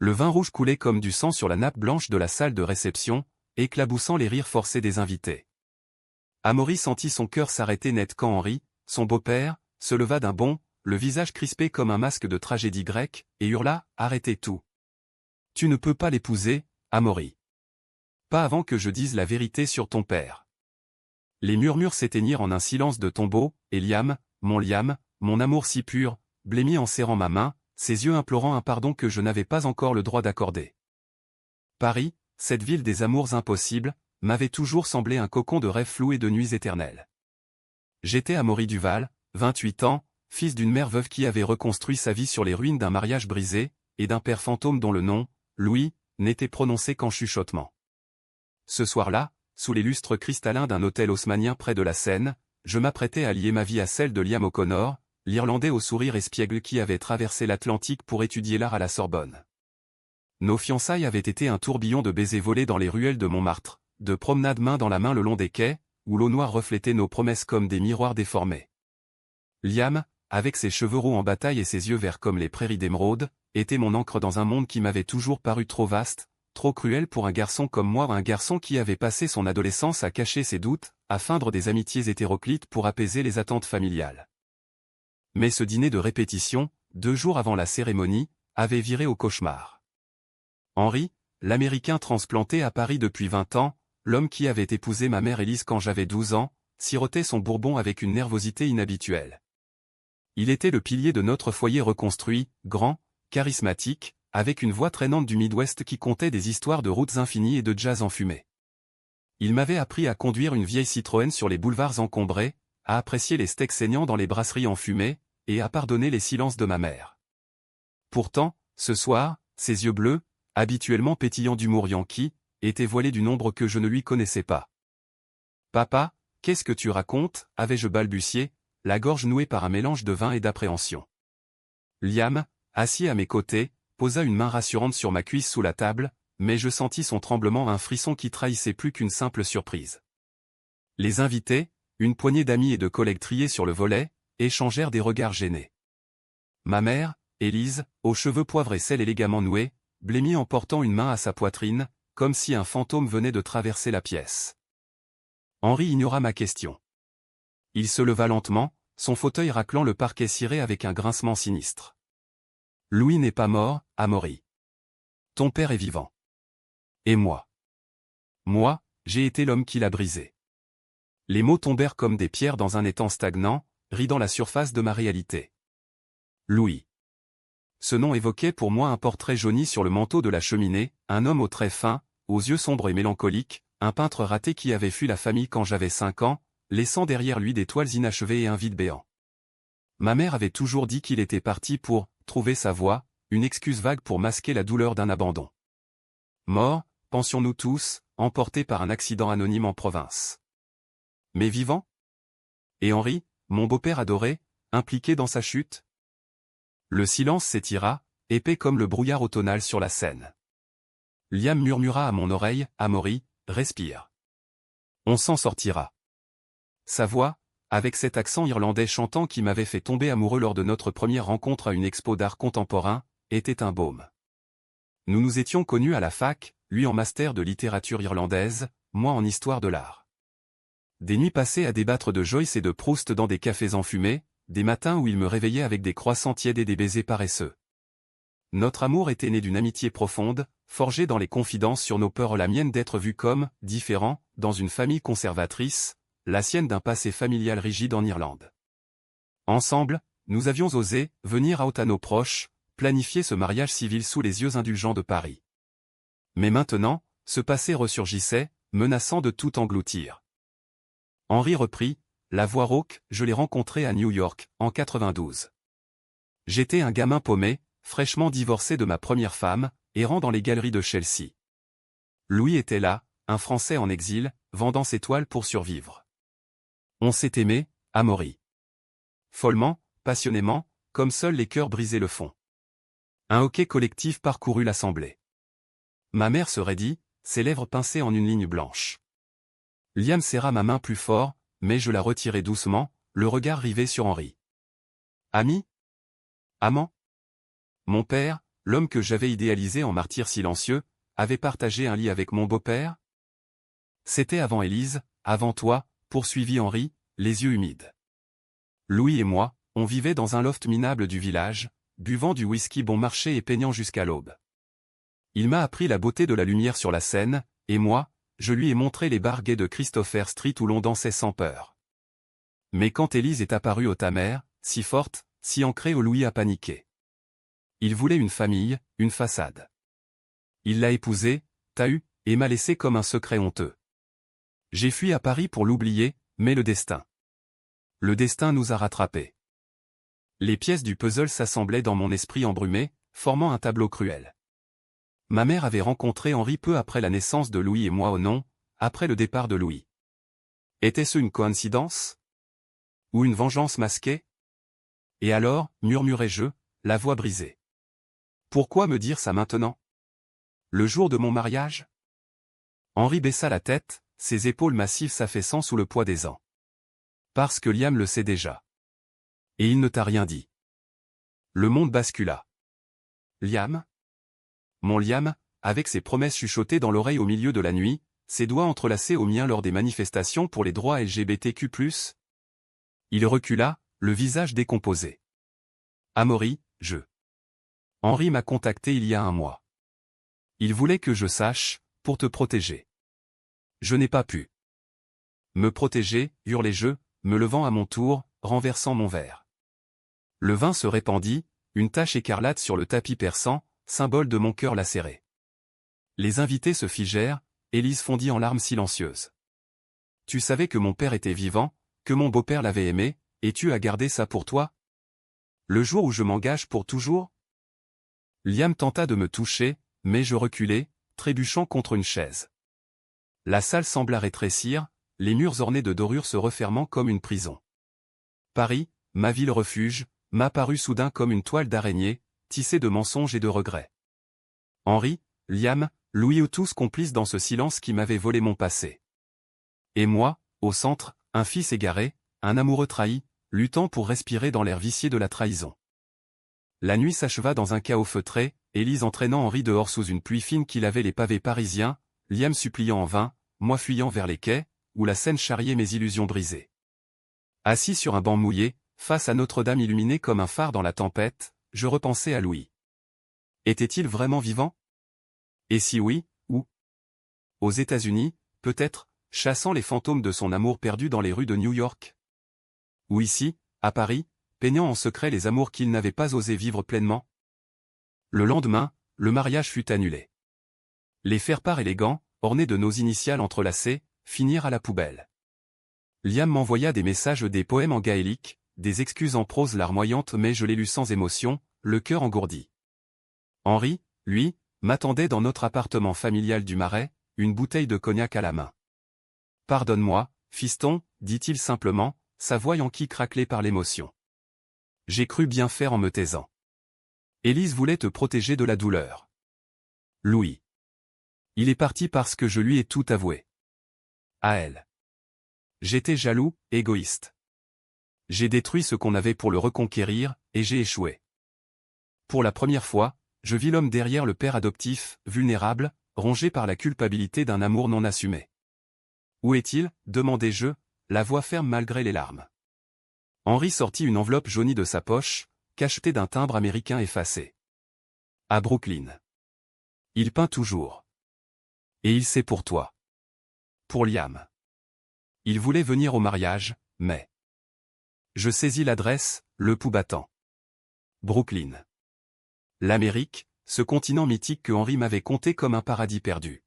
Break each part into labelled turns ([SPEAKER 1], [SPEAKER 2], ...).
[SPEAKER 1] Le vin rouge coulait comme du sang sur la nappe blanche de la salle de réception, éclaboussant les rires forcés des invités. Amaury sentit son cœur s'arrêter net quand Henri, son beau-père, se leva d'un bond, le visage crispé comme un masque de tragédie grecque, et hurla « Arrêtez tout. Tu ne peux pas l'épouser, Amaury. Pas avant que je dise la vérité sur ton père. » Les murmures s'éteignirent en un silence de tombeau, et Liam, mon amour si pur, blêmit en serrant ma main, ses yeux implorant un pardon que je n'avais pas encore le droit d'accorder. Paris, cette ville des amours impossibles, m'avait toujours semblé un cocon de rêves flous et de nuits éternelles. J'étais Amaury Duval, 28 ans, fils d'une mère veuve qui avait reconstruit sa vie sur les ruines d'un mariage brisé, et d'un père fantôme dont le nom, Louis, n'était prononcé qu'en chuchotement. Ce soir-là, sous les lustres cristallins d'un hôtel haussmannien près de la Seine, je m'apprêtais à lier ma vie à celle de Liam O'Connor, l'Irlandais au sourire espiègle qui avait traversé l'Atlantique pour étudier l'art à la Sorbonne. Nos fiançailles avaient été un tourbillon de baisers volés dans les ruelles de Montmartre, de promenades main dans la main le long des quais, où l'eau noire reflétait nos promesses comme des miroirs déformés. Liam, avec ses cheveux roux en bataille et ses yeux verts comme les prairies d'émeraude, était mon encre dans un monde qui m'avait toujours paru trop vaste, trop cruel pour un garçon comme moi, un garçon qui avait passé son adolescence à cacher ses doutes, à feindre des amitiés hétéroclites pour apaiser les attentes familiales. Mais ce dîner de répétition, 2 jours avant la cérémonie, avait viré au cauchemar. Henri, l'Américain transplanté à Paris depuis 20 ans, l'homme qui avait épousé ma mère Élise quand j'avais 12 ans, sirotait son bourbon avec une nervosité inhabituelle. Il était le pilier de notre foyer reconstruit, grand, charismatique, avec une voix traînante du Midwest qui contait des histoires de routes infinies et de jazz enfumé. Il m'avait appris à conduire une vieille Citroën sur les boulevards encombrés, à apprécier les steaks saignants dans les brasseries enfumées, et à pardonner les silences de ma mère. Pourtant, ce soir, ses yeux bleus, habituellement pétillants d'humour yankee, étaient voilés d'une ombre que je ne lui connaissais pas. « Papa, qu'est-ce que tu racontes » avais-je balbutié, la gorge nouée par un mélange de vin et d'appréhension. Liam, assis à mes côtés, posa une main rassurante sur ma cuisse sous la table, mais je sentis son tremblement, un frisson qui trahissait plus qu'une simple surprise. Les invités, une poignée d'amis et de collègues triés sur le volet, échangèrent des regards gênés. Ma mère, Élise, aux cheveux poivre et sel élégamment noués, blêmit en portant une main à sa poitrine, comme si un fantôme venait de traverser la pièce. Henri ignora ma question. Il se leva lentement, son fauteuil raclant le parquet ciré avec un grincement sinistre. « Louis n'est pas mort, Amaury. Ton père est vivant. Et moi. Moi, j'ai été l'homme qui l'a brisé. » Les mots tombèrent comme des pierres dans un étang stagnant, ridant la surface de ma réalité. Louis. Ce nom évoquait pour moi un portrait jauni sur le manteau de la cheminée, un homme aux traits fins, aux yeux sombres et mélancoliques, un peintre raté qui avait fui la famille quand j'avais 5 ans, laissant derrière lui des toiles inachevées et un vide béant. Ma mère avait toujours dit qu'il était parti pour trouver sa voie, une excuse vague pour masquer la douleur d'un abandon. Mort, pensions-nous tous, emportés par un accident anonyme en province. Mais vivant? Et Henri, mon beau-père adoré, impliqué dans sa chute? Le silence s'étira, épais comme le brouillard automnal sur la Seine. Liam murmura à mon oreille, « Amaury, respire. On s'en sortira. » Sa voix, avec cet accent irlandais chantant qui m'avait fait tomber amoureux lors de notre première rencontre à une expo d'art contemporain, était un baume. Nous nous étions connus à la fac, lui en master de littérature irlandaise, moi en histoire de l'art. Des nuits passées à débattre de Joyce et de Proust dans des cafés enfumés, des matins où il me réveillait avec des croissants tièdes et des baisers paresseux. Notre amour était né d'une amitié profonde, forgée dans les confidences sur nos peurs, la mienne d'être vu comme différent, dans une famille conservatrice, la sienne d'un passé familial rigide en Irlande. Ensemble, nous avions osé venir out à nos proches, planifier ce mariage civil sous les yeux indulgents de Paris. Mais maintenant, ce passé ressurgissait, menaçant de tout engloutir. Henri reprit, la voix rauque, je l'ai rencontré à New York, en 92. J'étais un gamin paumé, fraîchement divorcé de ma première femme, errant dans les galeries de Chelsea. Louis était là, un Français en exil, vendant ses toiles pour survivre. On s'est aimé, Amaury. Follement, passionnément, comme seuls les cœurs brisés le font. Un hoquet collectif parcourut l'assemblée. Ma mère se raidit, ses lèvres pincées en une ligne blanche. Liam serra ma main plus fort, mais je la retirai doucement, le regard rivé sur Henri. Ami? Amant? Mon père, l'homme que j'avais idéalisé en martyr silencieux, avait partagé un lit avec mon beau-père? C'était avant Élise, avant toi, poursuivit Henri, les yeux humides. Louis et moi, on vivait dans un loft minable du village, buvant du whisky bon marché et peignant jusqu'à l'aube. Il m'a appris la beauté de la lumière sur la scène, et moi, je lui ai montré les bars gays de Christopher Street où l'on dansait sans peur. Mais quand Élise est apparue au Tamer, si forte, si ancrée au Louis a paniqué. Il voulait une famille, une façade. Il l'a épousée, t'a eu, et m'a laissé comme un secret honteux. J'ai fui à Paris pour l'oublier, mais le destin. Le destin nous a rattrapés. Les pièces du puzzle s'assemblaient dans mon esprit embrumé, formant un tableau cruel. Ma mère avait rencontré Henri peu après la naissance de Louis et moi au non, après le départ de Louis. Était-ce une coïncidence? Ou une vengeance masquée? Et alors, murmurai-je, la voix brisée. Pourquoi me dire ça maintenant? Le jour de mon mariage? Henri baissa la tête, ses épaules massives s'affaissant sous le poids des ans. Parce que Liam le sait déjà. Et il ne t'a rien dit. Le monde bascula. Liam? Mon Liam, avec ses promesses chuchotées dans l'oreille au milieu de la nuit, ses doigts entrelacés aux miens lors des manifestations pour les droits LGBTQ+. Il recula, le visage décomposé. Amaury, Henri m'a contacté il y a un mois. Il voulait que je sache, pour te protéger. Je n'ai pas pu. Me protéger, hurlai-je, me levant à mon tour, renversant mon verre. Le vin se répandit, une tache écarlate sur le tapis perçant, symbole de mon cœur lacéré. Les invités se figèrent, Élise fondit en larmes silencieuses. Tu savais que mon père était vivant, que mon beau-père l'avait aimé, et tu as gardé ça pour toi? Le jour où je m'engage pour toujours? Liam tenta de me toucher, mais je reculai, trébuchant contre une chaise. La salle sembla rétrécir, les murs ornés de dorures se refermant comme une prison. Paris, ma ville refuge, m'apparut soudain comme une toile d'araignée, tissée de mensonges et de regrets. Henri, Liam, Louis tous complices dans ce silence qui m'avait volé mon passé. Et moi, au centre, un fils égaré, un amoureux trahi, luttant pour respirer dans l'air vicié de la trahison. La nuit s'acheva dans un chaos feutré, Élise entraînant Henri dehors sous une pluie fine qui lavait les pavés parisiens, Liam suppliant en vain, moi fuyant vers les quais, où la Seine charriait mes illusions brisées. Assis sur un banc mouillé, face à Notre-Dame illuminée comme un phare dans la tempête, je repensais à Louis. Était-il vraiment vivant? Et si oui, où? Aux États-Unis, peut-être, chassant les fantômes de son amour perdu dans les rues de New York? Ou ici, à Paris, peignant en secret les amours qu'il n'avait pas osé vivre pleinement? Le lendemain, le mariage fut annulé. Les faire-part élégants, ornés de nos initiales entrelacées, finirent à la poubelle. Liam m'envoya des messages, des poèmes en gaélique, des excuses en prose larmoyante, mais je les lus sans émotion, le cœur engourdi. Henri, lui, m'attendait dans notre appartement familial du Marais, une bouteille de cognac à la main. « Pardonne-moi, fiston, dit-il simplement, sa voix qui craquelait par l'émotion. J'ai cru bien faire en me taisant. Élise voulait te protéger de la douleur. Louis. Il est parti parce que je lui ai tout avoué. À elle. J'étais jaloux, égoïste. J'ai détruit ce qu'on avait pour le reconquérir, et j'ai échoué. Pour la première fois, je vis l'homme derrière le père adoptif, vulnérable, rongé par la culpabilité d'un amour non assumé. Où est-il? Demandai-je, la voix ferme malgré les larmes. Henri sortit une enveloppe jaunie de sa poche, cachetée d'un timbre américain effacé. À Brooklyn. Il peint toujours. Et il sait pour toi. Pour Liam. Il voulait venir au mariage, mais... Je saisis l'adresse, le pouls battant. Brooklyn. L'Amérique, ce continent mythique que Henri m'avait conté comme un paradis perdu.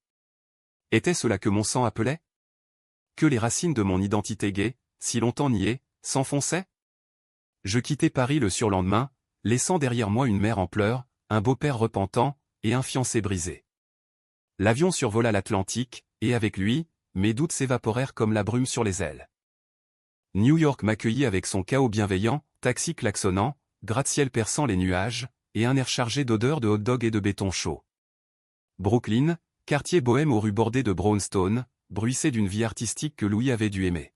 [SPEAKER 1] Était-ce là que mon sang appelait? Que les racines de mon identité gay, si longtemps niées, s'enfonçaient? Je quittai Paris le surlendemain, laissant derrière moi une mère en pleurs, un beau-père repentant, et un fiancé brisé. L'avion survola l'Atlantique, et avec lui, mes doutes s'évaporèrent comme la brume sur les ailes. New York m'accueillit avec son chaos bienveillant, taxi klaxonnant, gratte-ciel perçant les nuages, et un air chargé d'odeurs de hot-dog et de béton chaud. Brooklyn, quartier bohème aux rues bordées de brownstone, bruissait d'une vie artistique que Louis avait dû aimer.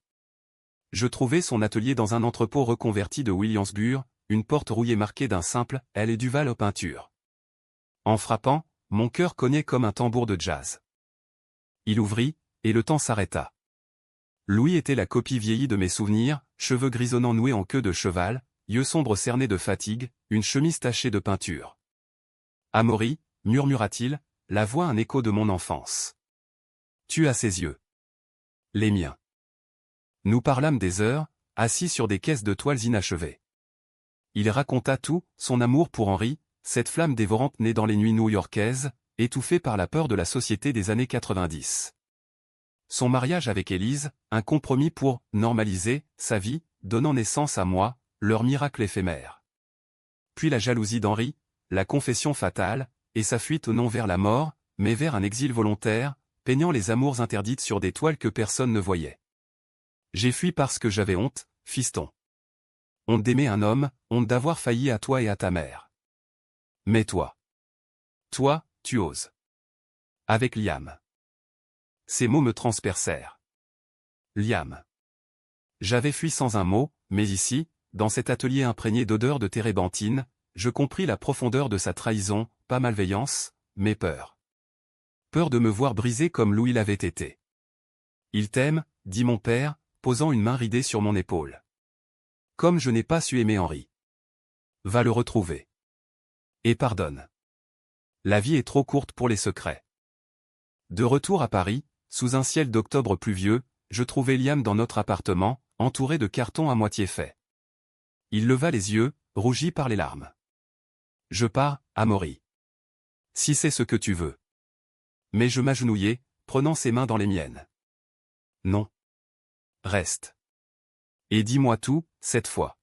[SPEAKER 1] Je trouvai son atelier dans un entrepôt reconverti de Williamsburg, une porte rouillée marquée d'un simple « L et Duval aux peintures ». En frappant, mon cœur cognait comme un tambour de jazz. Il ouvrit, et le temps s'arrêta. Louis était la copie vieillie de mes souvenirs, cheveux grisonnants noués en queue de cheval, yeux sombres cernés de fatigue, une chemise tachée de peinture. Amaury, murmura-t-il, la voix un écho de mon enfance. Tu as ses yeux. Les miens. Nous parlâmes des heures, assis sur des caisses de toiles inachevées. Il raconta tout, son amour pour Henri, cette flamme dévorante née dans les nuits new-yorkaises, étouffée par la peur de la société des années 90. Son mariage avec Élise, un compromis pour normaliser sa vie, donnant naissance à moi, leur miracle éphémère. Puis la jalousie d'Henri, la confession fatale, et sa fuite non vers la mort, mais vers un exil volontaire, peignant les amours interdites sur des toiles que personne ne voyait. J'ai fui parce que j'avais honte, fiston. Honte d'aimer un homme, honte d'avoir failli à toi et à ta mère. Mais toi, tu oses. Avec Liam. Ces mots me transpercèrent. Liam. J'avais fui sans un mot, mais ici, dans cet atelier imprégné d'odeur de térébenthine, je compris la profondeur de sa trahison, pas malveillance, mais peur. Peur de me voir brisé comme Louis l'avait été. Il t'aime, dit mon père, posant une main ridée sur mon épaule. Comme je n'ai pas su aimer Henri. Va le retrouver. Et pardonne. La vie est trop courte pour les secrets. De retour à Paris, sous un ciel d'octobre pluvieux, je trouvai Liam dans notre appartement, entouré de cartons à moitié faits. Il leva les yeux, rougi par les larmes. Je pars, Amaury. Si c'est ce que tu veux. Mais je m'agenouillai, prenant ses mains dans les miennes. Non. Reste. Et dis-moi tout, cette fois.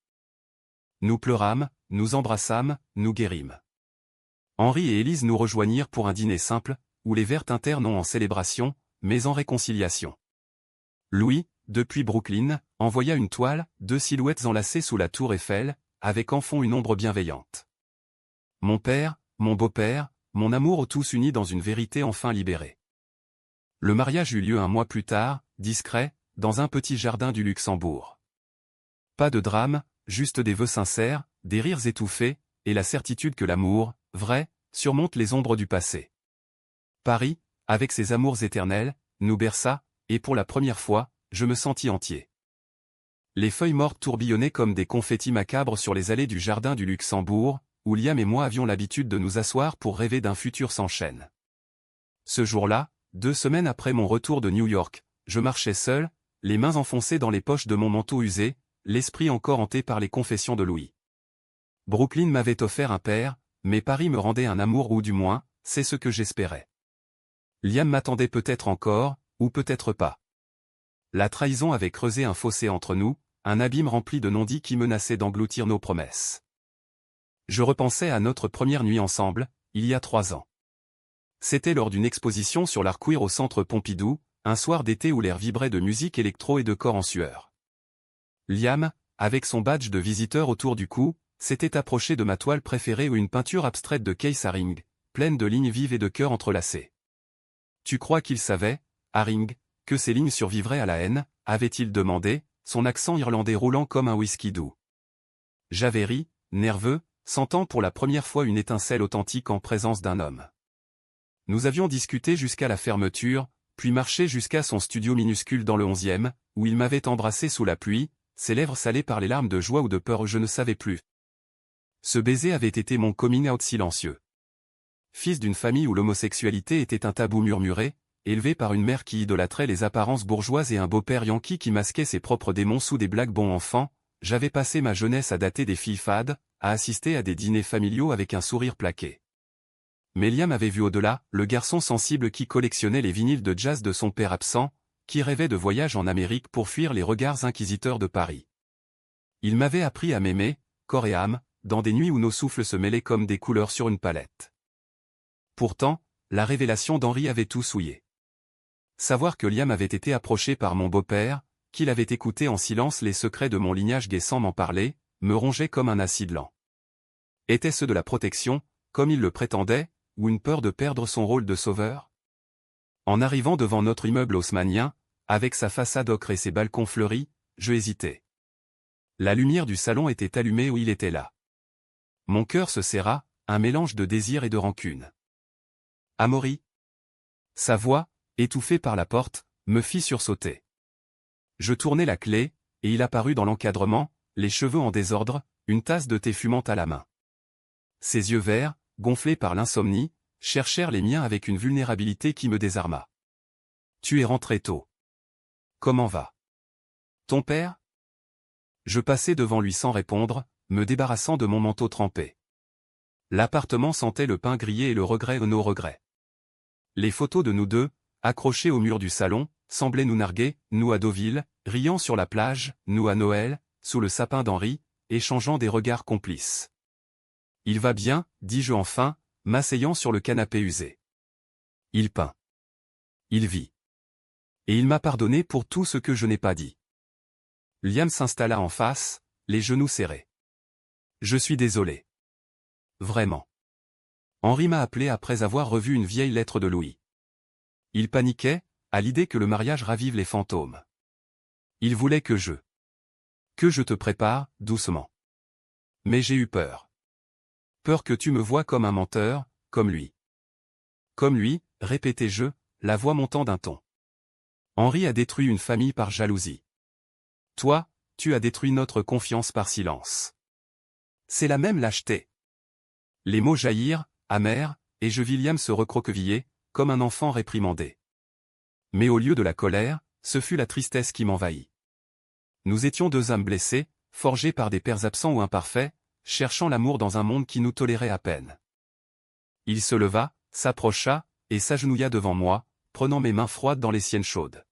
[SPEAKER 1] Nous pleurâmes, nous embrassâmes, nous guérîmes. Henri et Élise nous rejoignirent pour un dîner simple, où les verres tintèrent non en célébration, mais en réconciliation. Louis, depuis Brooklyn, envoya une toile, 2 silhouettes enlacées sous la tour Eiffel, avec en fond une ombre bienveillante. Mon père, mon beau-père, mon amour tous unis dans une vérité enfin libérée. Le mariage eut lieu un mois plus tard, discret, dans un petit jardin du Luxembourg. Pas de drame, juste des vœux sincères, des rires étouffés, et la certitude que l'amour, vrai, surmonte les ombres du passé. Paris, avec ses amours éternels, nous berça, et pour la première fois, je me sentis entier. Les feuilles mortes tourbillonnaient comme des confettis macabres sur les allées du jardin du Luxembourg, où Liam et moi avions l'habitude de nous asseoir pour rêver d'un futur sans chaîne. Ce jour-là, 2 semaines après mon retour de New York, je marchais seul, les mains enfoncées dans les poches de mon manteau usé, l'esprit encore hanté par les confessions de Louis. Brooklyn m'avait offert un père, mais Paris me rendait un amour ou du moins, c'est ce que j'espérais. Liam m'attendait peut-être encore, ou peut-être pas. La trahison avait creusé un fossé entre nous, un abîme rempli de non-dits qui menaçait d'engloutir nos promesses. Je repensais à notre première nuit ensemble, il y a 3 ans. C'était lors d'une exposition sur l'art queer au centre Pompidou, un soir d'été où l'air vibrait de musique électro et de corps en sueur. Liam, avec son badge de visiteur autour du cou, s'était approché de ma toile préférée ou une peinture abstraite de Keith Haring, pleine de lignes vives et de cœurs entrelacés. Tu crois qu'il savait, Haring, que ces lignes survivraient à la haine, avait-il demandé, son accent irlandais roulant comme un whisky doux. J'avais ri, nerveux, sentant pour la première fois une étincelle authentique en présence d'un homme. Nous avions discuté jusqu'à la fermeture, puis marché jusqu'à son studio minuscule dans le 11e, où il m'avait embrassé sous la pluie, ses lèvres salées par les larmes de joie ou de peur je ne savais plus. Ce baiser avait été mon coming out silencieux. Fils d'une famille où l'homosexualité était un tabou murmuré, élevé par une mère qui idolâtrait les apparences bourgeoises et un beau-père yankee qui masquait ses propres démons sous des blagues bon enfant, j'avais passé ma jeunesse à dater des filles fades, à assister à des dîners familiaux avec un sourire plaqué. Mais Liam avait vu au-delà, le garçon sensible qui collectionnait les vinyles de jazz de son père absent, qui rêvait de voyage en Amérique pour fuir les regards inquisiteurs de Paris. Il m'avait appris à m'aimer, corps et âme, dans des nuits où nos souffles se mêlaient comme des couleurs sur une palette. Pourtant, la révélation d'Henri avait tout souillé. Savoir que Liam avait été approché par mon beau-père, qu'il avait écouté en silence les secrets de mon lignage gai sans m'en parler, me rongeait comme un acide lent. Était-ce de la protection, comme il le prétendait, ou une peur de perdre son rôle de sauveur? En arrivant devant notre immeuble haussmannien, avec sa façade ocre et ses balcons fleuris, je hésitais. La lumière du salon était allumée où il était là. Mon cœur se serra, un mélange de désir et de rancune. Amaury. Sa voix, étouffée par la porte, me fit sursauter. Je tournai la clé, et il apparut dans l'encadrement, les cheveux en désordre, une tasse de thé fumante à la main. Ses yeux verts, gonflés par l'insomnie, cherchèrent les miens avec une vulnérabilité qui me désarma. Tu es rentré tôt. Comment va ton père? Je passai devant lui sans répondre, me débarrassant de mon manteau trempé. L'appartement sentait le pain grillé et le regret de nos regrets. Les photos de nous deux, accrochées au mur du salon, semblaient nous narguer, nous à Deauville, riant sur la plage, nous à Noël, sous le sapin d'Henri, échangeant des regards complices. Il va bien, dis-je enfin, m'asseyant sur le canapé usé. Il peint. Il vit. Et il m'a pardonné pour tout ce que je n'ai pas dit. Liam s'installa en face, les genoux serrés. Je suis désolé. Vraiment. Henri m'a appelé après avoir revu une vieille lettre de Louis. Il paniquait, à l'idée que le mariage ravive les fantômes. Il voulait que je te prépare, doucement. Mais j'ai eu peur. Peur que tu me voies comme un menteur, comme lui. Comme lui, répétai-je, la voix montant d'un ton. Henri a détruit une famille par jalousie. Toi, tu as détruit notre confiance par silence. C'est la même lâcheté. Les mots jaillirent, amers, et je vis Liam se recroqueviller, comme un enfant réprimandé. Mais au lieu de la colère, ce fut la tristesse qui m'envahit. Nous étions deux âmes blessées, forgées par des pères absents ou imparfaits, cherchant l'amour dans un monde qui nous tolérait à peine. Il se leva, s'approcha, et s'agenouilla devant moi, prenant mes mains froides dans les siennes chaudes.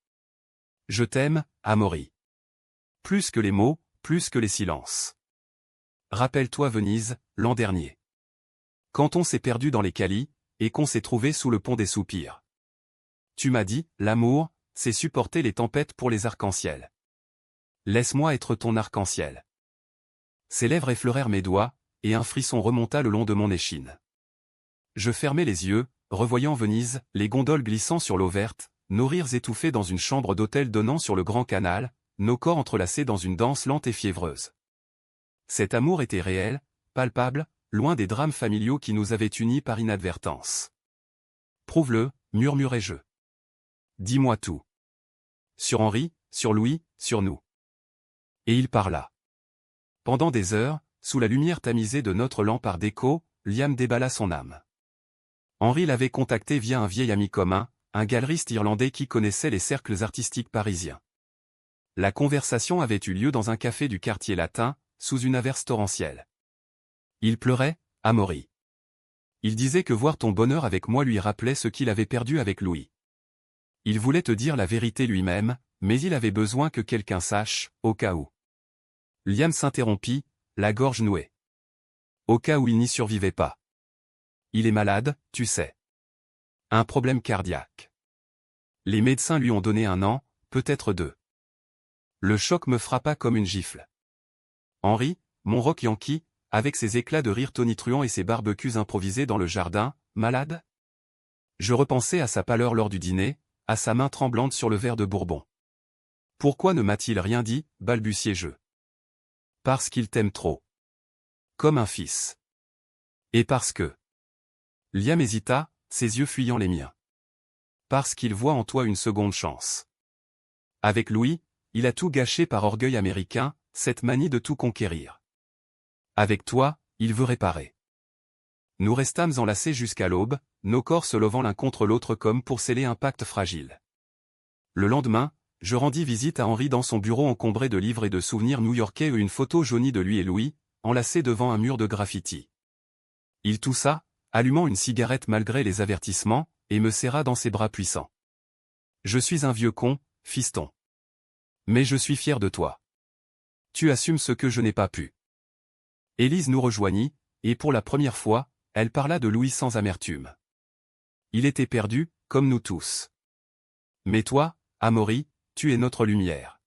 [SPEAKER 1] Je t'aime, Amaury. Plus que les mots, plus que les silences. Rappelle-toi Venise, l'an dernier. Quand on s'est perdu dans les calis, et qu'on s'est trouvé sous le pont des soupirs. Tu m'as dit, l'amour, c'est supporter les tempêtes pour les arcs-en-ciel. Laisse-moi être ton arc-en-ciel. Ses lèvres effleurèrent mes doigts, et un frisson remonta le long de mon échine. Je fermai les yeux, revoyant Venise, les gondoles glissant sur l'eau verte, nos rires étouffés dans une chambre d'hôtel donnant sur le grand canal, nos corps entrelacés dans une danse lente et fiévreuse. Cet amour était réel, palpable, loin des drames familiaux qui nous avaient unis par inadvertance. Prouve-le, murmurai-je. Dis-moi tout. Sur Henri, sur Louis, sur nous. Et il parla. Pendant des heures, sous la lumière tamisée de notre lampe art déco, Liam déballa son âme. Henri l'avait contacté via un vieil ami commun, un galeriste irlandais qui connaissait les cercles artistiques parisiens. La conversation avait eu lieu dans un café du quartier latin, sous une averse torrentielle. Il pleurait, Amaury. Il disait que voir ton bonheur avec moi lui rappelait ce qu'il avait perdu avec Louis. Il voulait te dire la vérité lui-même, mais il avait besoin que quelqu'un sache, au cas où. Liam s'interrompit, la gorge nouée. Au cas où il n'y survivait pas. Il est malade, tu sais. Un problème cardiaque. Les médecins lui ont donné 1 an, peut-être 2. Le choc me frappa comme une gifle. Henri, mon rock yankee, avec ses éclats de rire tonitruants et ses barbecues improvisés dans le jardin, malade? Je repensais à sa pâleur lors du dîner, à sa main tremblante sur le verre de Bourbon. Pourquoi ne m'a-t-il rien dit, balbutiai-je. Parce qu'il t'aime trop. Comme un fils. Et parce que... Liam hésita, ses yeux fuyant les miens. Parce qu'il voit en toi une seconde chance. Avec Louis, il a tout gâché par orgueil américain, cette manie de tout conquérir. Avec toi, il veut réparer. Nous restâmes enlacés jusqu'à l'aube, nos corps se levant l'un contre l'autre comme pour sceller un pacte fragile. Le lendemain, je rendis visite à Henri dans son bureau encombré de livres et de souvenirs new-yorkais et une photo jaunie de lui et Louis, enlacés devant un mur de graffiti. Il toussa, allumant une cigarette malgré les avertissements, et me serra dans ses bras puissants. Je suis un vieux con, fiston. Mais je suis fier de toi. Tu assumes ce que je n'ai pas pu. Élise nous rejoignit, et pour la première fois, elle parla de Louis sans amertume. Il était perdu, comme nous tous. Mais toi, Amaury, tu es notre lumière.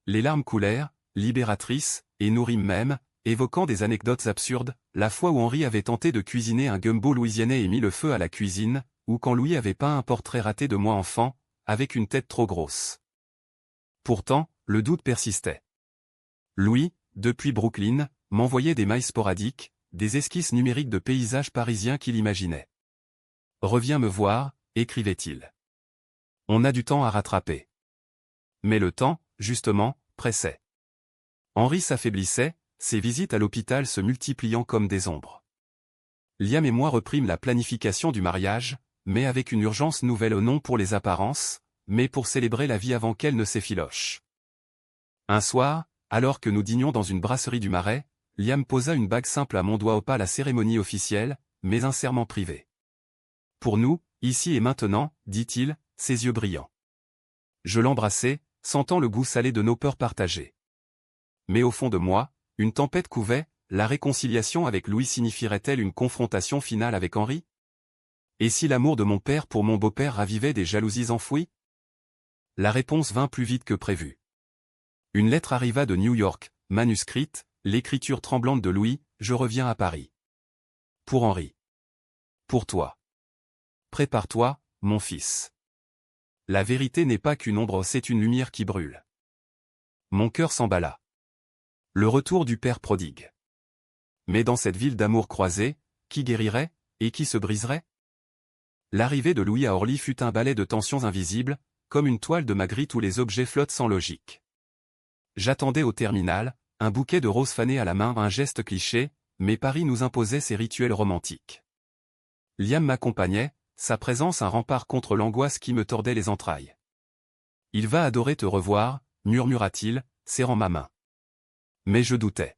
[SPEAKER 1] Les larmes coulèrent, libératrices, et nous rîmes même, évoquant des anecdotes absurdes, la fois où Henri avait tenté de cuisiner un gumbo louisianais et mis le feu à la cuisine, ou quand Louis avait peint un portrait raté de moi enfant, avec une tête trop grosse. Pourtant, le doute persistait. Louis, depuis Brooklyn, m'envoyait des mails sporadiques, des esquisses numériques de paysages parisiens qu'il imaginait. reviens me voir, écrivait-il. On a du temps à rattraper. Mais le temps, justement, pressait. Henri s'affaiblissait, ses visites à l'hôpital se multipliant comme des ombres. Liam et moi reprîmes la planification du mariage, mais avec une urgence nouvelle non pour les apparences, mais pour célébrer la vie avant qu'elle ne s'effiloche. Un soir, alors que nous dînions dans une brasserie du Marais, Liam posa une bague simple à mon doigt, pas la cérémonie officielle, mais un serment privé. Pour nous, ici et maintenant, dit-il, ses yeux brillants. Je l'embrassai, sentant le goût salé de nos peurs partagées. Mais au fond de moi, une tempête couvait, la réconciliation avec Louis signifierait-elle une confrontation finale avec Henri? Et si l'amour de mon père pour mon beau-père ravivait des jalousies enfouies? La réponse vint plus vite que prévu. Une lettre arriva de New York, manuscrite, l'écriture tremblante de Louis, je reviens à Paris. Pour Henri. Pour toi. Prépare-toi, mon fils. La vérité n'est pas qu'une ombre, c'est une lumière qui brûle. Mon cœur s'emballa. Le retour du père prodigue. Mais dans cette ville d'amour croisé, qui guérirait, et qui se briserait? L'arrivée de Louis à Orly fut un balai de tensions invisibles, comme une toile de Magritte où les objets flottent sans logique. J'attendais au terminal, un bouquet de roses fanées à la main, un geste cliché, mais Paris nous imposait ses rituels romantiques. Liam m'accompagnait, sa présence un rempart contre l'angoisse qui me tordait les entrailles. Il va adorer te revoir, murmura-t-il, serrant ma main. Mais je doutais.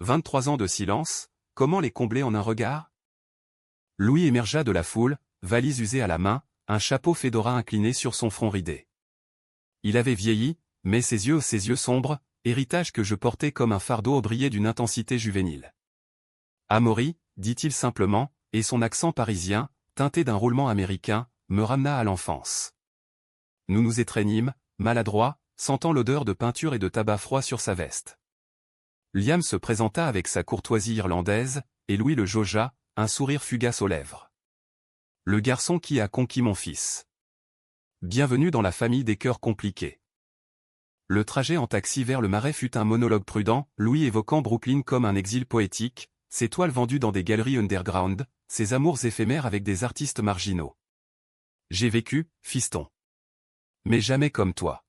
[SPEAKER 1] 23 ans de silence, comment les combler en un regard? Louis émergea de la foule, valise usée à la main, un chapeau fedora incliné sur son front ridé. Il avait vieilli, mais ses yeux sombres, héritage que je portais comme un fardeau, brillaient d'une intensité juvénile. Amaury, dit-il simplement, et son accent parisien, teinté d'un roulement américain, me ramena à l'enfance. Nous nous étreignîmes, maladroits, sentant l'odeur de peinture et de tabac froid sur sa veste. Liam se présenta avec sa courtoisie irlandaise, et Louis le jaugea, un sourire fugace aux lèvres. Le garçon qui a conquis mon fils. Bienvenue dans la famille des cœurs compliqués. Le trajet en taxi vers le Marais fut un monologue prudent, Louis évoquant Brooklyn comme un exil poétique, ses toiles vendues dans des galeries underground, ses amours éphémères avec des artistes marginaux. J'ai vécu, fiston. Mais jamais comme toi.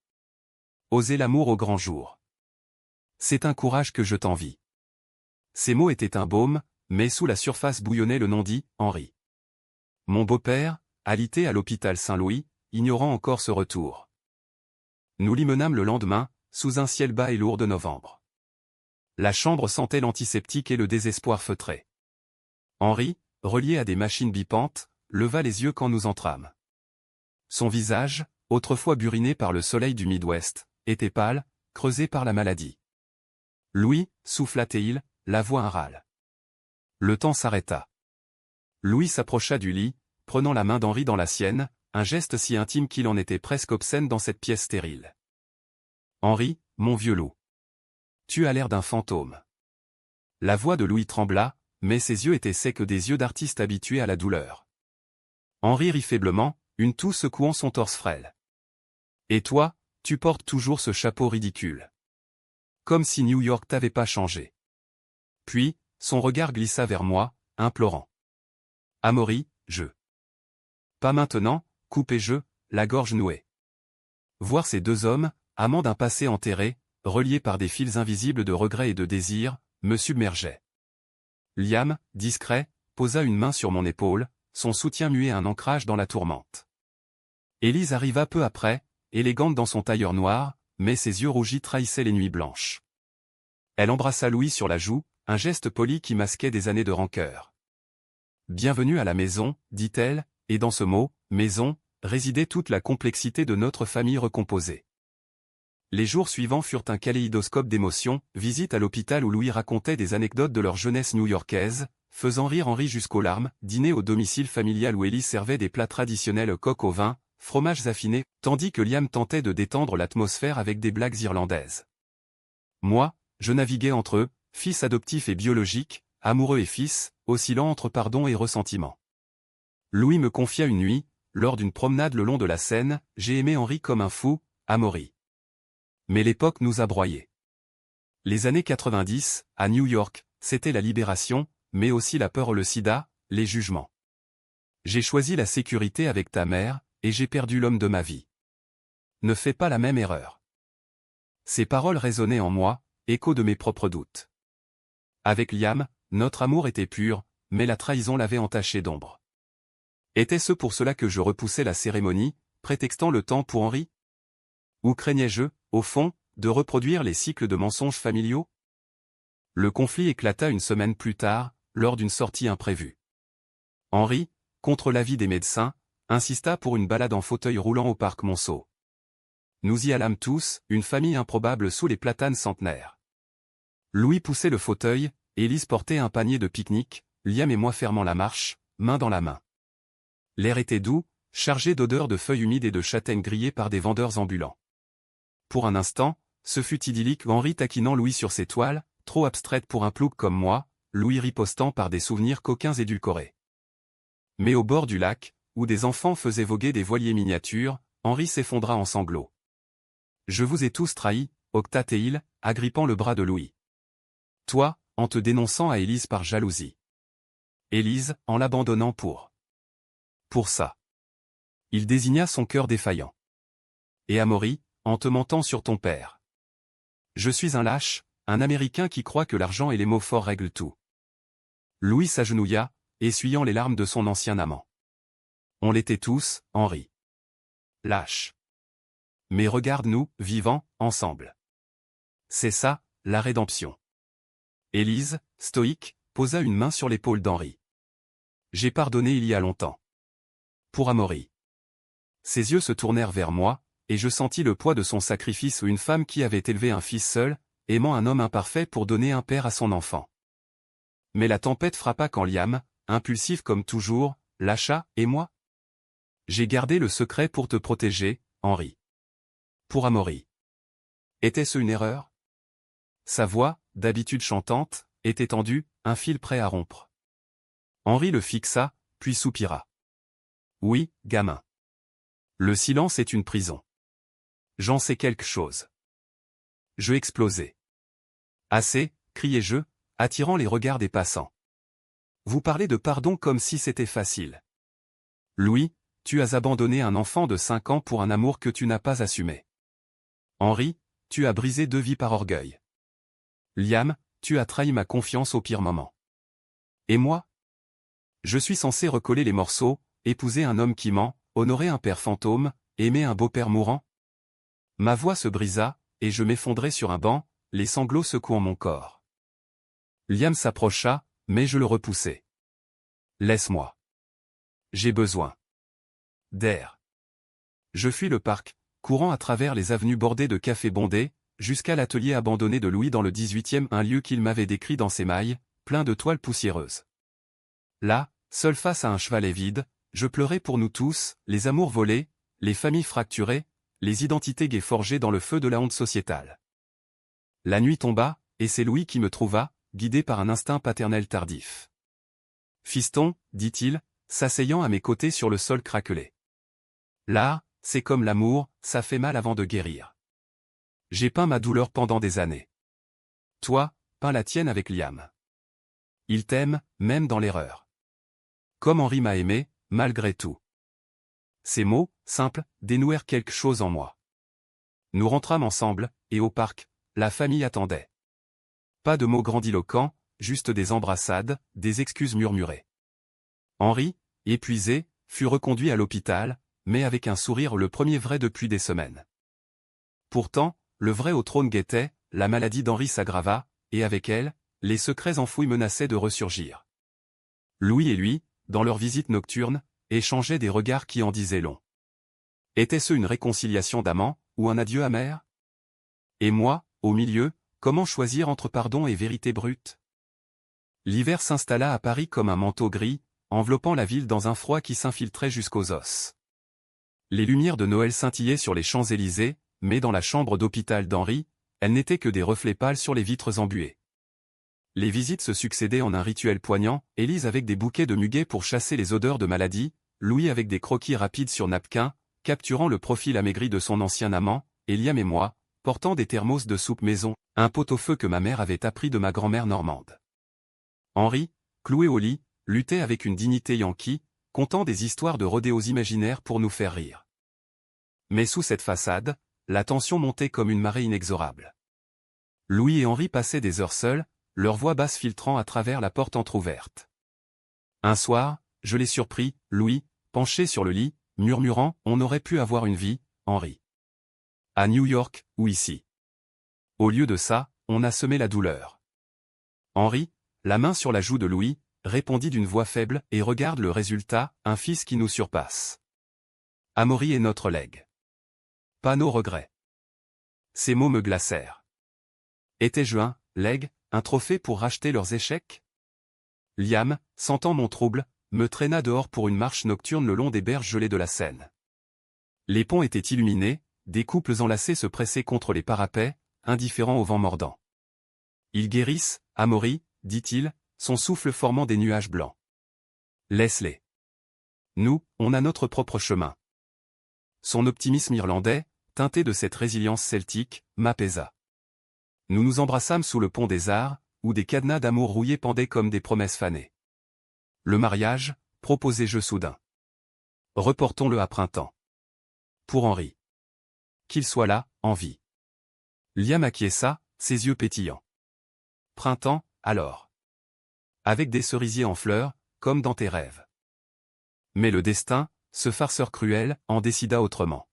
[SPEAKER 1] Oser l'amour au grand jour. C'est un courage que je t'envie. Ces mots étaient un baume, mais sous la surface bouillonnait le non-dit, Henri. Mon beau-père, alité à l'hôpital Saint-Louis, ignorant encore ce retour. Nous l'hymenâmes le lendemain, sous un ciel bas et lourd de novembre. La chambre sentait l'antiseptique et le désespoir feutré. Henri, relié à des machines bipantes, leva les yeux quand nous entrâmes. Son visage, autrefois buriné par le soleil du Midwest, était pâle, creusé par la maladie. Louis, souffla-t-il, la voix un râle. Le temps s'arrêta. Louis s'approcha du lit, prenant la main d'Henri dans la sienne, un geste si intime qu'il en était presque obscène dans cette pièce stérile. Henri, mon vieux loup. Tu as l'air d'un fantôme. La voix de Louis trembla, mais ses yeux étaient secs des yeux d'artiste habitué à la douleur. Henri rit faiblement, une toux secouant son torse frêle. Et toi, tu portes toujours ce chapeau ridicule. Comme si New York t'avait pas changé. Puis, son regard glissa vers moi, implorant. Amaury, je. Pas maintenant, coupai-je, la gorge nouée. Voir ces deux hommes, amants d'un passé enterré, reliés par des fils invisibles de regret et de désir, me submergeait. Liam, discret, posa une main sur mon épaule, son soutien muet un ancrage dans la tourmente. Élise arriva peu après, élégante dans son tailleur noir, mais ses yeux rougis trahissaient les nuits blanches. Elle embrassa Louis sur la joue, un geste poli qui masquait des années de rancœur. Bienvenue à la maison, dit-elle, et dans ce mot, maison, résidait toute la complexité de notre famille recomposée. Les jours suivants furent un kaléidoscope d'émotions, visite à l'hôpital où Louis racontait des anecdotes de leur jeunesse new-yorkaise, faisant rire Henri jusqu'aux larmes, dîner au domicile familial où Élise servait des plats traditionnels coq au vin, fromages affinés, tandis que Liam tentait de détendre l'atmosphère avec des blagues irlandaises. Moi, je naviguais entre eux, fils adoptif et biologique, amoureux et fils, oscillant entre pardon et ressentiment. Louis me confia une nuit, lors d'une promenade le long de la Seine, j'ai aimé Henri comme un fou, Amaury. Mais l'époque nous a broyés. Les années 90, à New York, c'était la libération, mais aussi la peur, le sida, les jugements. J'ai choisi la sécurité avec ta mère, et j'ai perdu l'homme de ma vie. Ne fais pas la même erreur. Ces paroles résonnaient en moi, écho de mes propres doutes. Avec Liam, notre amour était pur, mais la trahison l'avait entaché d'ombre. Était-ce pour cela que je repoussais la cérémonie, prétextant le temps pour Henri? Ou craignais-je, au fond, de reproduire les cycles de mensonges familiaux? Le conflit éclata une semaine plus tard, lors d'une sortie imprévue. Henri, contre l'avis des médecins, insista pour une balade en fauteuil roulant au parc Monceau. Nous y allâmes tous, une famille improbable sous les platanes centenaires. Louis poussait le fauteuil, Élise portait un panier de pique-nique, Liam et moi fermant la marche, main dans la main. L'air était doux, chargé d'odeurs de feuilles humides et de châtaignes grillées par des vendeurs ambulants. Pour un instant, ce fut idyllique, Henri taquinant Louis sur ses toiles, trop abstraites pour un plouc comme moi, Louis ripostant par des souvenirs coquins édulcorés. Mais au bord du lac, où des enfants faisaient voguer des voiliers miniatures, Henri s'effondra en sanglots. « Je vous ai tous trahis, octa-t-il, agrippant le bras de Louis. Toi, en te dénonçant à Élise par jalousie. Élise, en l'abandonnant pour ça. Il désigna son cœur défaillant. Et Amaury, en te mentant sur ton père. Je suis un lâche, un Américain qui croit que l'argent et les mots forts règlent tout. Louis s'agenouilla, essuyant les larmes de son ancien amant. On l'était tous, Henri. Lâche. Mais regarde-nous, vivants, ensemble. C'est ça, la rédemption. Élise, stoïque, posa une main sur l'épaule d'Henri. J'ai pardonné il y a longtemps. Pour Amaury. Ses yeux se tournèrent vers moi, et je sentis le poids de son sacrifice, une femme qui avait élevé un fils seul, aimant un homme imparfait pour donner un père à son enfant. Mais la tempête frappa quand Liam, impulsif comme toujours, lâcha, et moi? J'ai gardé le secret pour te protéger, Henri. Pour Amaury. Était-ce une erreur? Sa voix, d'habitude chantante, était tendue, un fil prêt à rompre. Henri le fixa, puis soupira. Oui, gamin. Le silence est une prison. J'en sais quelque chose. Je explosai. Assez, criai-je, attirant les regards des passants. Vous parlez de pardon comme si c'était facile. Louis, tu as abandonné un enfant de 5 ans pour un amour que tu n'as pas assumé. Henri, tu as brisé 2 vies par orgueil. Liam, tu as trahi ma confiance au pire moment. Et moi? Je suis censé recoller les morceaux, épouser un homme qui ment, honorer un père fantôme, aimer un beau-père mourant? Ma voix se brisa, et je m'effondrai sur un banc, les sanglots secouant mon corps. Liam s'approcha, mais je le repoussai. Laisse-moi. J'ai besoin d'air. Je fuis le parc, courant à travers les avenues bordées de cafés bondés, jusqu'à l'atelier abandonné de Louis dans le 18e, un lieu qu'il m'avait décrit dans ses mailles, plein de toiles poussiéreuses. Là, seul face à un chevalet vide, je pleurais pour nous tous, les amours volés, les familles fracturées, les identités gaies forgées dans le feu de la honte sociétale. La nuit tomba, et c'est Louis qui me trouva, guidé par un instinct paternel tardif. « Fiston, dit-il, s'asseyant à mes côtés sur le sol craquelé. Là, c'est comme l'amour, ça fait mal avant de guérir. J'ai peint ma douleur pendant des années. Toi, peins la tienne avec Liam. Il t'aime, même dans l'erreur. Comme Henri m'a aimé, malgré tout. » Ces mots, simples, dénouèrent quelque chose en moi. Nous rentrâmes ensemble, et au parc, la famille attendait. Pas de mots grandiloquents, juste des embrassades, des excuses murmurées. Henri, épuisé, fut reconduit à l'hôpital, mais avec un sourire, le premier vrai depuis des semaines. Pourtant, le vrai au trône guettait, la maladie d'Henri s'aggrava, et avec elle, les secrets enfouis menaçaient de ressurgir. Louis et lui, dans leur visite nocturne, échangeaient des regards qui en disaient long. Était-ce une réconciliation d'amants, ou un adieu amer? Et moi, au milieu, comment choisir entre pardon et vérité brute? L'hiver s'installa à Paris comme un manteau gris, enveloppant la ville dans un froid qui s'infiltrait jusqu'aux os. Les lumières de Noël scintillaient sur les Champs-Élysées, mais dans la chambre d'hôpital d'Henri, elles n'étaient que des reflets pâles sur les vitres embuées. Les visites se succédaient en un rituel poignant, Élise avec des bouquets de muguet pour chasser les odeurs de maladie, Louis avec des croquis rapides sur napkin, capturant le profil amaigri de son ancien amant, et Liam et moi, portant des thermos de soupe maison, un pot-au-feu que ma mère avait appris de ma grand-mère normande. Henri, cloué au lit, luttait avec une dignité yankee, contant des histoires de rodéos imaginaires pour nous faire rire. Mais sous cette façade, la tension montait comme une marée inexorable. Louis et Henri passaient des heures seuls, leur voix basse filtrant à travers la porte entr'ouverte. Un soir, je l'ai surpris, Louis, penché sur le lit, murmurant « On aurait pu avoir une vie, Henri. À New York, ou ici. » Au lieu de ça, on a semé la douleur. Henri, la main sur la joue de Louis, répondit d'une voix faible et regarde le résultat, un fils qui nous surpasse. Amaury est notre legs. Pas nos regrets. Ces mots me glacèrent. Étais-je un legs, un trophée pour racheter leurs échecs? Liam, sentant mon trouble, me traîna dehors pour une marche nocturne le long des berges gelées de la Seine. Les ponts étaient illuminés, des couples enlacés se pressaient contre les parapets, indifférents au vent mordant. Ils guérissent, Amaury, dit-il, son souffle formant des nuages blancs. Laisse-les. Nous, on a notre propre chemin. Son optimisme irlandais, teinté de cette résilience celtique, m'apaisa. Nous nous embrassâmes sous le pont des Arts, où des cadenas d'amour rouillés pendaient comme des promesses fanées. Le mariage, proposai-je soudain. Reportons-le à printemps. Pour Henri. Qu'il soit là, en vie. Liam acquiesça, ses yeux pétillants. Printemps, alors. Avec des cerisiers en fleurs, comme dans tes rêves. Mais le destin, ce farceur cruel, en décida autrement.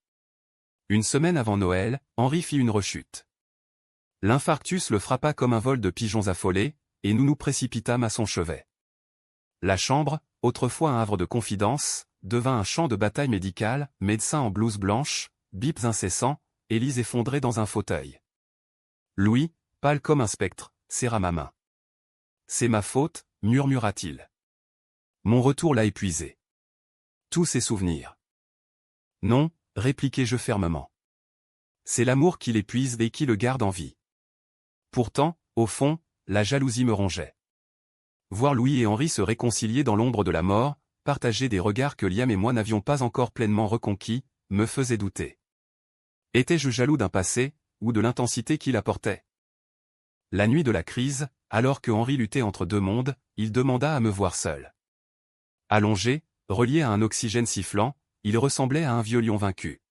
[SPEAKER 1] Une semaine avant Noël, Henri fit une rechute. L'infarctus le frappa comme un vol de pigeons affolés, et nous nous précipitâmes à son chevet. La chambre, autrefois un havre de confidence, devint un champ de bataille médical, médecin en blouse blanche, bips incessants, Élise effondrée dans un fauteuil. Louis, pâle comme un spectre, serra ma main. C'est ma faute, murmura-t-il. Mon retour l'a épuisé. Tous ses souvenirs. Non, répliquai-je fermement. C'est l'amour qui l'épuise et qui le garde en vie. Pourtant, au fond, la jalousie me rongeait. Voir Louis et Henri se réconcilier dans l'ombre de la mort, partager des regards que Liam et moi n'avions pas encore pleinement reconquis, me faisait douter. Étais-je jaloux d'un passé, ou de l'intensité qu'il apportait? La nuit de la crise, alors que Henri luttait entre deux mondes, il demanda à me voir seul. Allongé, relié à un oxygène sifflant, il ressemblait à un vieux lion vaincu.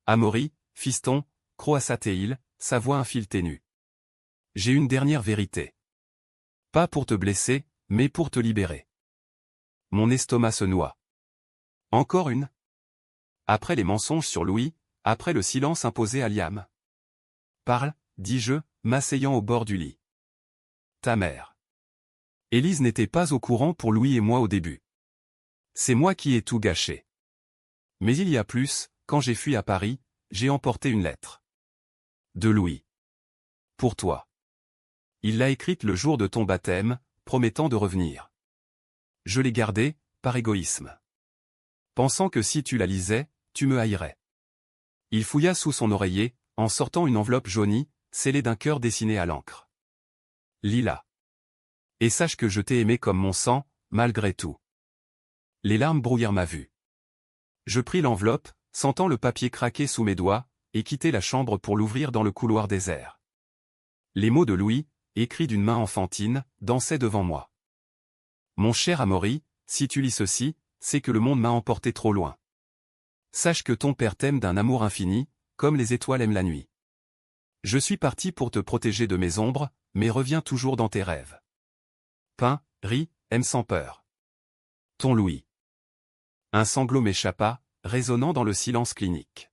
[SPEAKER 1] Amaury, fiston, croassa-t-il, sa voix un fil ténu. J'ai une dernière vérité. Pas pour te blesser, mais pour te libérer. Mon estomac se noie. Encore une? Après les mensonges sur Louis, après le silence imposé à Liam. Parle, dis-je, m'asseyant au bord du lit. Ta mère. Élise n'était pas au courant pour Louis et moi au début. C'est moi qui ai tout gâché. Mais il y a plus, quand j'ai fui à Paris, j'ai emporté une lettre. De Louis. Pour toi. Il l'a écrite le jour de ton baptême, promettant de revenir. Je l'ai gardée, par égoïsme. Pensant que si tu la lisais, tu me haïrais. Il fouilla sous son oreiller, en sortant une enveloppe jaunie, scellée d'un cœur dessiné à l'encre. Lis-la. Et sache que je t'ai aimé comme mon sang, malgré tout. Les larmes brouillèrent ma vue. Je pris l'enveloppe, sentant le papier craquer sous mes doigts, et quittai la chambre pour l'ouvrir dans le couloir désert. Les mots de Louis, écrits d'une main enfantine, dansaient devant moi. Mon cher Amaury, si tu lis ceci, c'est que le monde m'a emporté trop loin. Sache que ton père t'aime d'un amour infini, comme les étoiles aiment la nuit. Je suis parti pour te protéger de mes ombres, mais reviens toujours dans tes rêves. Peins, ris, aime sans peur. Ton Louis. Un sanglot m'échappa, résonnant dans le silence clinique.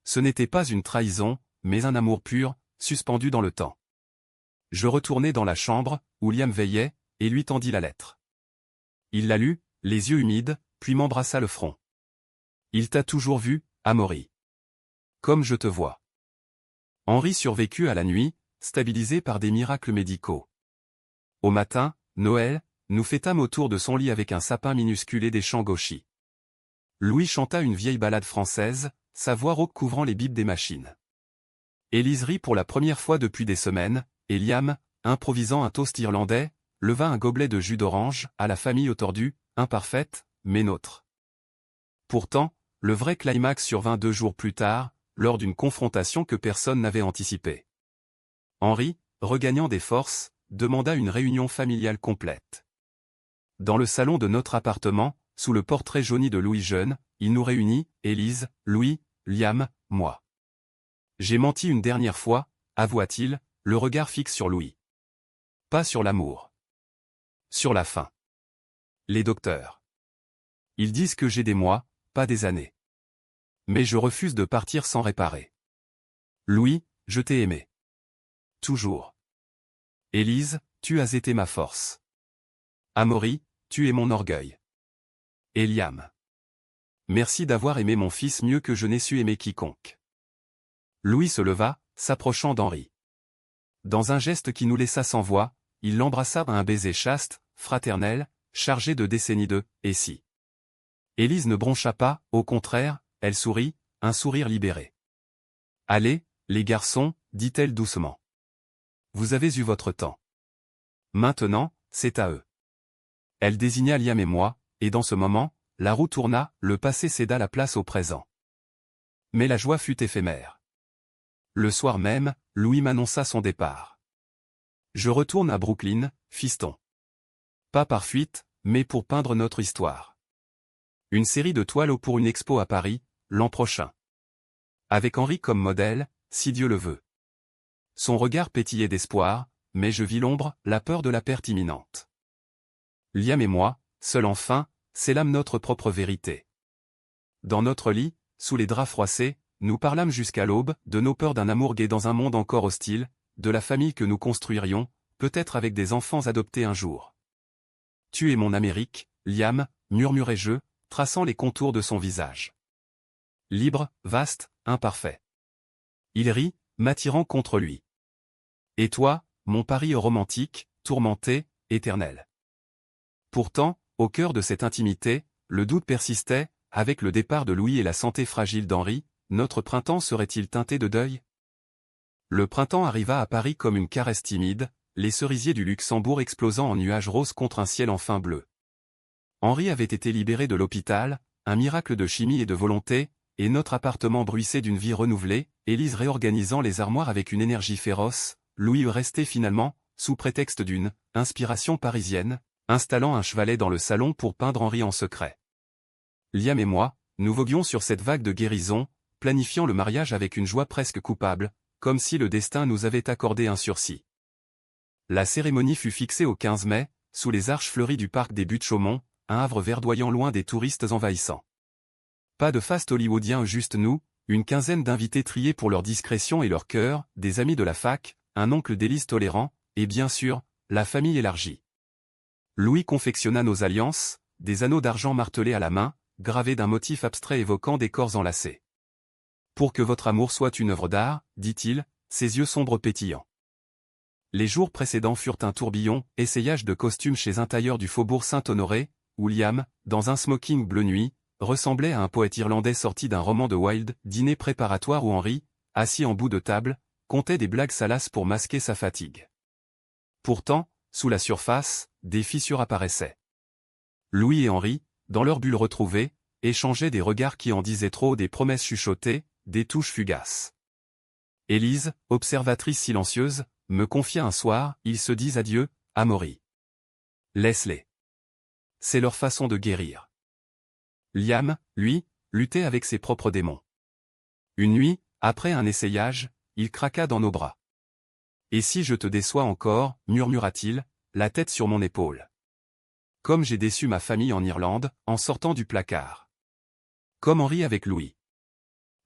[SPEAKER 1] Ce n'était pas une trahison, mais un amour pur, suspendu dans le temps. Je retournai dans la chambre, où Liam veillait, et lui tendis la lettre. Il la lut, les yeux humides, puis m'embrassa le front. Il t'a toujours vu, Amaury. Comme je te vois. Henri survécut à la nuit, stabilisé par des miracles médicaux. Au matin, Noël, nous fêtâmes autour de son lit avec un sapin minuscule et des chants gauchis. Louis chanta une vieille ballade française, sa voix rauque couvrant les bips des machines. Élise rit pour la première fois depuis des semaines, et Liam, improvisant un toast irlandais, leva un gobelet de jus d'orange à la famille aux tordus, imparfaite, mais nôtre. Pourtant, le vrai climax survint 2 jours plus tard, lors d'une confrontation que personne n'avait anticipée. Henri, regagnant des forces, demanda une réunion familiale complète. Dans le salon de notre appartement, sous le portrait jauni de Louis jeune, il nous réunit, Élise, Louis, Liam, moi. J'ai menti une dernière fois, avoua-t-il, le regard fixe sur Louis. Pas sur l'amour. Sur la fin. Les docteurs. Ils disent que j'ai des mois, pas des années. Mais je refuse de partir sans réparer. Louis, je t'ai aimé. Toujours. Élise, tu as été ma force. Amaury, tu es mon orgueil. Et Liam. Merci d'avoir aimé mon fils mieux que je n'ai su aimer quiconque. Louis se leva, s'approchant d'Henri. Dans un geste qui nous laissa sans voix, il l'embrassa à un baiser chaste, fraternel, chargé de décennies de « et si ». Élise ne broncha pas, au contraire, elle sourit, un sourire libéré. « Allez, les garçons, dit-elle doucement. Vous avez eu votre temps. Maintenant, c'est à eux. » Elle désigna Liam et moi, et dans ce moment, la roue tourna, le passé céda la place au présent. Mais la joie fut éphémère. Le soir même, Louis m'annonça son départ. Je retourne à Brooklyn, fiston. Pas par fuite, mais pour peindre notre histoire. Une série de toiles pour une expo à Paris, l'an prochain. Avec Henri comme modèle, si Dieu le veut. Son regard pétillait d'espoir, mais je vis l'ombre, la peur de la perte imminente. Liam et moi, seuls enfin, scellâmes notre propre vérité. Dans notre lit, sous les draps froissés, nous parlâmes jusqu'à l'aube, de nos peurs d'un amour gai dans un monde encore hostile, de la famille que nous construirions, peut-être avec des enfants adoptés un jour. Tu es mon Amérique, Liam, murmurai-je, traçant les contours de son visage. Libre, vaste, imparfait. Il rit, m'attirant contre lui. Et toi, mon Paris romantique, tourmenté, éternel. Pourtant, au cœur de cette intimité, le doute persistait, avec le départ de Louis et la santé fragile d'Henri, notre printemps serait-il teinté de deuil? Le printemps arriva à Paris comme une caresse timide, les cerisiers du Luxembourg explosant en nuages roses contre un ciel enfin bleu. Henri avait été libéré de l'hôpital, un miracle de chimie et de volonté, et notre appartement bruissait d'une vie renouvelée, Élise réorganisant les armoires avec une énergie féroce, Louis restait finalement, sous prétexte d'une « inspiration parisienne », installant un chevalet dans le salon pour peindre Henri en secret. Liam et moi, nous voguions sur cette vague de guérison, planifiant le mariage avec une joie presque coupable, comme si le destin nous avait accordé un sursis. La cérémonie fut fixée au 15 mai, sous les arches fleuries du parc des Buttes-Chaumont, un havre verdoyant loin des touristes envahissants. Pas de faste hollywoodien, juste nous, une quinzaine d'invités triés pour leur discrétion et leur cœur, des amis de la fac, un oncle d'Élise tolérant, et bien sûr, la famille élargie. Louis confectionna nos alliances, des anneaux d'argent martelés à la main, gravés d'un motif abstrait évoquant des corps enlacés. Pour que votre amour soit une œuvre d'art, dit-il, ses yeux sombres pétillants. Les jours précédents furent un tourbillon, essayage de costume chez un tailleur du faubourg Saint-Honoré, où Liam, dans un smoking bleu nuit, ressemblait à un poète irlandais sorti d'un roman de Wilde, dîner préparatoire où Henri, assis en bout de table, contait des blagues salaces pour masquer sa fatigue. Pourtant, sous la surface, des fissures apparaissaient. Louis et Henri, dans leur bulle retrouvée, échangeaient des regards qui en disaient trop, des promesses chuchotées, des touches fugaces. Élise, observatrice silencieuse, me confia un soir, ils se disent adieu, Amaury. Laisse-les. C'est leur façon de guérir. Liam, lui, luttait avec ses propres démons. Une nuit, après un essayage, il craqua dans nos bras. Et si je te déçois encore, murmura-t-il, la tête sur mon épaule. Comme j'ai déçu ma famille en Irlande, en sortant du placard. Comme Henri avec Louis.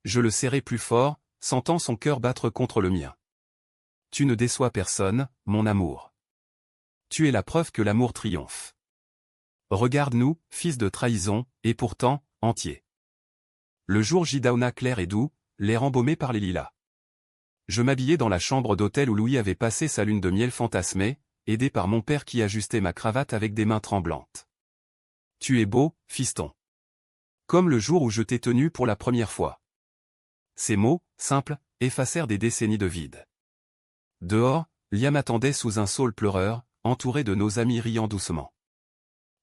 [SPEAKER 1] Je le serrai plus fort, sentant son cœur battre contre le mien. Tu ne déçois personne, mon amour. Tu es la preuve que l'amour triomphe. Regarde-nous, fils de trahison, et pourtant, entiers. Le jour gidauna clair et doux, l'air embaumé par les lilas. Je m'habillai dans la chambre d'hôtel où Louis avait passé sa lune de miel fantasmée, aidé par mon père qui ajustait ma cravate avec des mains tremblantes. Tu es beau, fiston. Comme le jour où je t'ai tenu pour la première fois. Ces mots, simples, effacèrent des décennies de vide. Dehors, Liam attendait sous un saule pleureur, entouré de nos amis riant doucement.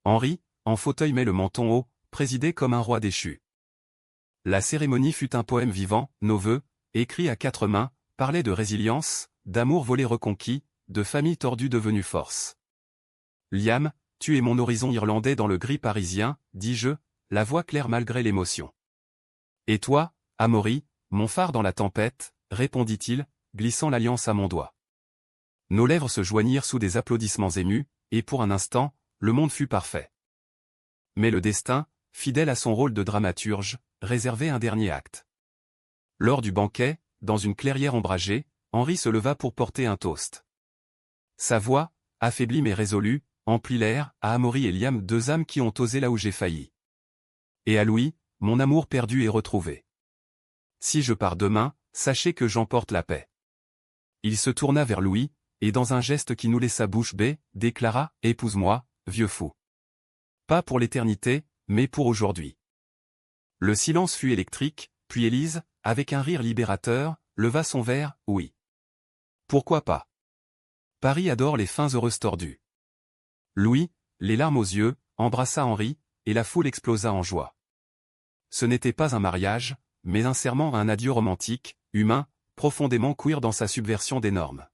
[SPEAKER 1] Henri, en fauteuil mais le menton haut, présidait comme un roi déchu. La cérémonie fut un poème vivant, nos vœux, écrits à 4 mains, parlaient de résilience, d'amour volé reconquis, de famille tordue devenue force. Liam, tu es mon horizon irlandais dans le gris parisien, dis-je, la voix claire malgré l'émotion. Et toi, Amaury, mon phare dans la tempête, répondit-il, glissant l'alliance à mon doigt. Nos lèvres se joignirent sous des applaudissements émus, et pour un instant, le monde fut parfait. Mais le destin, fidèle à son rôle de dramaturge, réservait un dernier acte. Lors du banquet, dans une clairière ombragée, Henri se leva pour porter un toast. Sa voix, affaiblie mais résolue, emplit l'air, à Amaury et Liam, deux âmes qui ont osé là où j'ai failli. Et à Louis, mon amour perdu et retrouvé. Si je pars demain, sachez que j'emporte la paix. Il se tourna vers Louis, et dans un geste qui nous laissa bouche bée, déclara « Épouse-moi, vieux fou. Pas pour l'éternité, mais pour aujourd'hui. » Le silence fut électrique, puis Élise, avec un rire libérateur, leva son verre « Oui. Pourquoi pas. Paris adore les fins heureuses tordues. » Louis, les larmes aux yeux, embrassa Henri, et la foule explosa en joie. Ce n'était pas un mariage, mais un serment à un adieu romantique, humain, profondément queer dans sa subversion des normes.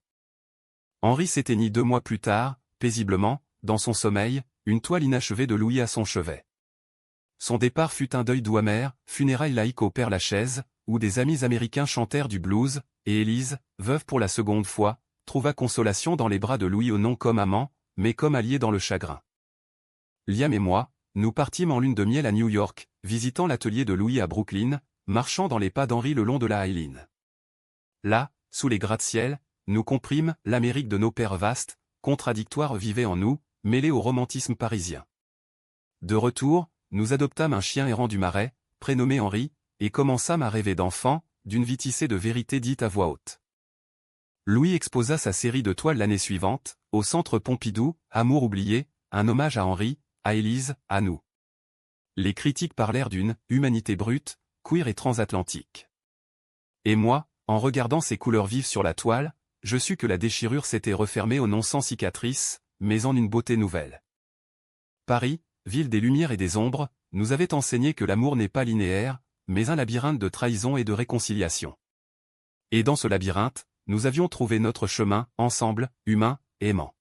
[SPEAKER 1] Henri s'éteignit 2 mois plus tard, paisiblement, dans son sommeil, une toile inachevée de Louis à son chevet. Son départ fut un deuil doux amer, funérailles laïques au Père-Lachaise, où des amis américains chantèrent du blues, et Élise, veuve pour la seconde fois, trouva consolation dans les bras de Louis non comme amant, mais comme allié dans le chagrin. Liam et moi, nous partîmes en lune de miel à New York, visitant l'atelier de Louis à Brooklyn, marchant dans les pas d'Henri le long de la High Line. Là, sous les gratte-ciel, nous comprîmes l'Amérique de nos pères vastes, contradictoire vivait en nous, mêlé au romantisme parisien. De retour, nous adoptâmes un chien errant du Marais, prénommé Henri, et commençâmes à rêver d'enfants, d'une vie tissée de vérités dites à voix haute. Louis exposa sa série de toiles l'année suivante, au Centre Pompidou, Amour oublié, un hommage à Henri, à Élise, à nous. Les critiques parlèrent d'une « humanité brute, queer et transatlantique ». Et moi, en regardant ces couleurs vives sur la toile, je sus que la déchirure s'était refermée au non sans cicatrice, mais en une beauté nouvelle. Paris, ville des lumières et des ombres, nous avait enseigné que l'amour n'est pas linéaire, mais un labyrinthe de trahison et de réconciliation. Et dans ce labyrinthe, nous avions trouvé notre chemin, ensemble, humains, aimants.